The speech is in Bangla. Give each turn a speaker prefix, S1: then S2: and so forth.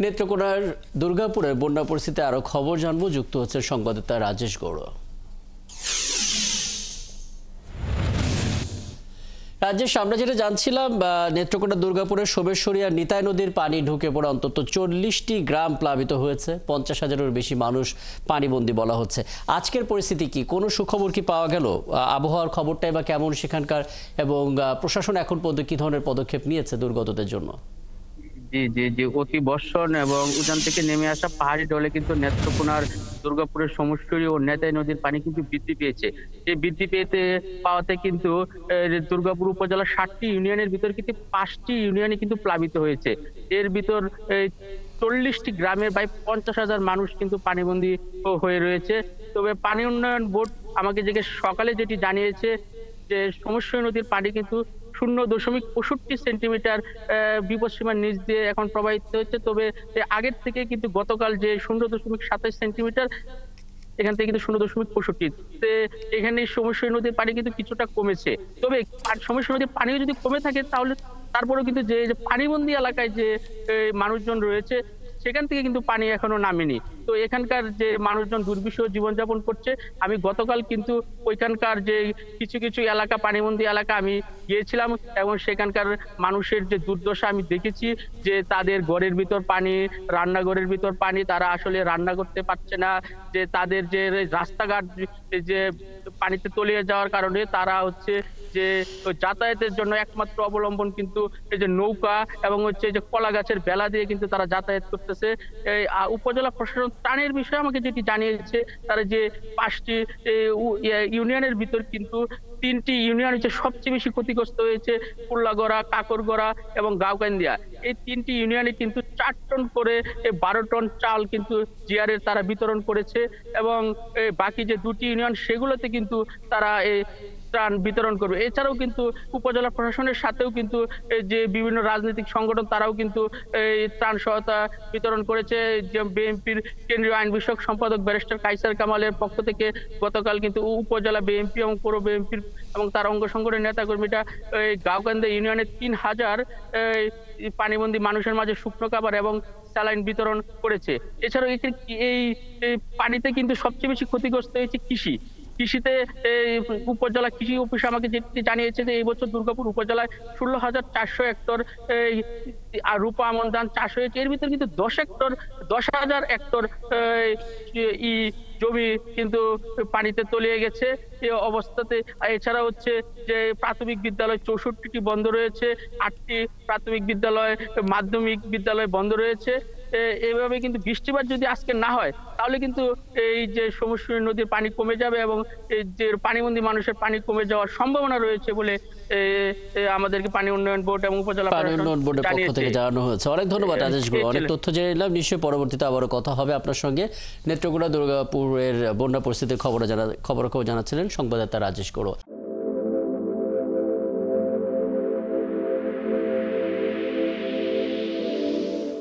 S1: নেত্রকোনার দুর্গাপুরের বন্যা পরিস্থিতি আরো খবর জানবো, যুক্ত হচ্ছে সংবাদদাতা রাজেশ গৌড়। রাজেশ, আমরা যেটা জানছিলাম, নেত্রকোনা দুর্গাপুরের সোমেশ্বরী আর নিতাই নদীর পানি ঢুকে পড়ে অন্তত 40টি গ্রাম প্লাবিত হয়েছে, 50,000-এর বেশি মানুষ পানিবন্দী বলা হচ্ছে। আজকের পরিস্থিতি কি? কোনো সুখবর কি পাওয়া গেল? আবহাওয়ার খবরটাই বা কেমন সেখানকার, এবং প্রশাসন এখন পর্যন্ত কি ধরনের পদক্ষেপ নিয়েছে দুর্গতদের জন্য?
S2: জি জি জি অতি বর্ষণ এবং উজান থেকে নেমে আসা পাহাড়ি ঢলে কিন্তু নেত্রকোনার দুর্গাপুরের সোমেশ্বরী ও নেতাই নদীর পানি কিন্তু বৃদ্ধি পেয়েছে। এই বৃদ্ধি পাওয়াতে কিন্তু দুর্গাপুর উপজেলার 7টি ইউনিয়নের ভিতর কিন্তু 5টি ইউনিয়নে কিন্তু প্লাবিত হয়েছে। এর ভিতর 40টি গ্রামের প্রায় 50,000 মানুষ কিন্তু পানিবন্দী হয়ে রয়েছে। তবে পানি উন্নয়ন বোর্ড আমাকে সকালে যেটি জানিয়েছে যে সোমেশ্বরী নদীর পানি কিন্তু 0.65 সেন্টিমিটার বিপদসীমার নিচ দিয়ে এখন প্রবাহিত হচ্ছে। তবে আগের থেকে কিন্তু গতকাল যে 0.27 সেন্টিমিটার, এখান থেকে কিন্তু 0.65, এখানে সোমেশ্বরী নদীর পানি কিন্তু কিছুটা কমেছে। তবে সোমেশ্বরী নদীর পানিও যদি কমে থাকে তাহলে তারপরেও কিন্তু যে পানিবন্দী এলাকায় যে মানুষজন রয়েছে সেখান থেকে কিন্তু পানি এখনো নামেনি। তো এখানকার যে মানুষজন দুর্বিষহ জীবনযাপন করছে। আমি গতকাল কিন্তু ওইখানকার যে কিছু কিছু এলাকা, পানিবন্দী এলাকা আমি গিয়েছিলাম এবং সেখানকার মানুষের যে দুর্দশা আমি দেখেছি, যে তাদের ঘরের ভিতর পানি, রান্নাঘরের ভিতর পানি, তারা আসলে রান্না করতে পারছে না। যে তাদের যে রাস্তাঘাট যে পানিতে তলিয়ে যাওয়ার কারণে তারা হচ্ছে যে যাতায়াতের জন্য একমাত্র অবলম্বন কিন্তু এই যে নৌকা এবং হচ্ছে যে কলা গাছের বেলা দিয়ে কিন্তু তারা যাতায়াত করতেছে। এই উপজেলা প্রশাসন ত্রাণের বিষয়ে আমাকে যেটি জানিয়েছে, তারা যে 5টি ইউনিয়নের ভিতর কিন্তু 3টি ইউনিয়ন হচ্ছে সবচেয়ে বেশি ক্ষতিগ্রস্ত হয়েছে, কুল্লাগড়া, কাকরগড়া এবং গাঁওকান্দিয়া। এই 3টি ইউনিয়নে কিন্তু 4 টন করে 12 টন চাল কিন্তু জিআরের তারা বিতরণ করেছে এবং বাকি যে 2টি ইউনিয়ন সেগুলোতে কিন্তু তারা ত্রাণ বিতরণ করবে। এছাড়াও কিন্তু উপজেলা প্রশাসনের সাথেও কিন্তু যে বিভিন্ন রাজনৈতিক সংগঠন তারাও কিন্তু এই ত্রাণ সহায়তা বিতরণ করেছে। যে বিএনপির কেন্দ্রীয় আইন বিষয়ক সম্পাদক ব্যারিস্টার কায়সার কামালের পক্ষ থেকে গতকাল কিন্তু উপজেলা বিএনপি এবং পৌর বিএনপির এবং তার অঙ্গ সংগঠনের নেতাকর্মীরা গাঁওকান্দা ইউনিয়নের 3,000 পানিবন্দী মানুষের মাঝে শুকনো খাবার এবং স্যালাইন বিতরণ করেছে। এছাড়াও এই পানিতে কিন্তু সবচেয়ে বেশি ক্ষতিগ্রস্ত হয়েছে কৃষিতে। উপজেলা কৃষি অফিস আমাকে যেটি জানিয়েছে যে এই বছর দুর্গাপুর উপজেলায় 16,400 হেক্টর রূপা আমন ধান চাষ হয়েছে। এর ভিতরে কিন্তু 10,000 হেক্টর জমি কিন্তু পানিতে তলিয়ে গেছে এই অবস্থাতে। এছাড়া হচ্ছে যে প্রাথমিক বিদ্যালয় 64টি বন্ধ রয়েছে, 8টি প্রাথমিক বিদ্যালয়, মাধ্যমিক বিদ্যালয় বন্ধ রয়েছে। এভাবে কিন্তু বৃষ্টিপাত যদি আজকে না হয় তাহলে কিন্তু এই যে সোমেশ্বরী নদীর পানি কমে যাবে এবং এই যে পানিবন্দী মানুষের পানি কমে যাওয়ার সম্ভাবনা রয়েছে বলে আমাদেরকে পানি উন্নয়ন বোর্ড এবং উপজেলা
S1: পানি উন্নয়ন বোর্ডের পক্ষ থেকে জানানো হয়েছে। অনেক ধন্যবাদ রাজেশ গুরু, অনেক তথ্য জেনে নিলাম। নিশ্চয়ই পরবর্তীতে আবারও কথা হবে আপনার সঙ্গে। নেত্রকোনা দুর্গাপুরের বন্যা পরিস্থিতির খবর জানাচ্ছিলেন সংবাদদাতা রাজেশ গৌড়।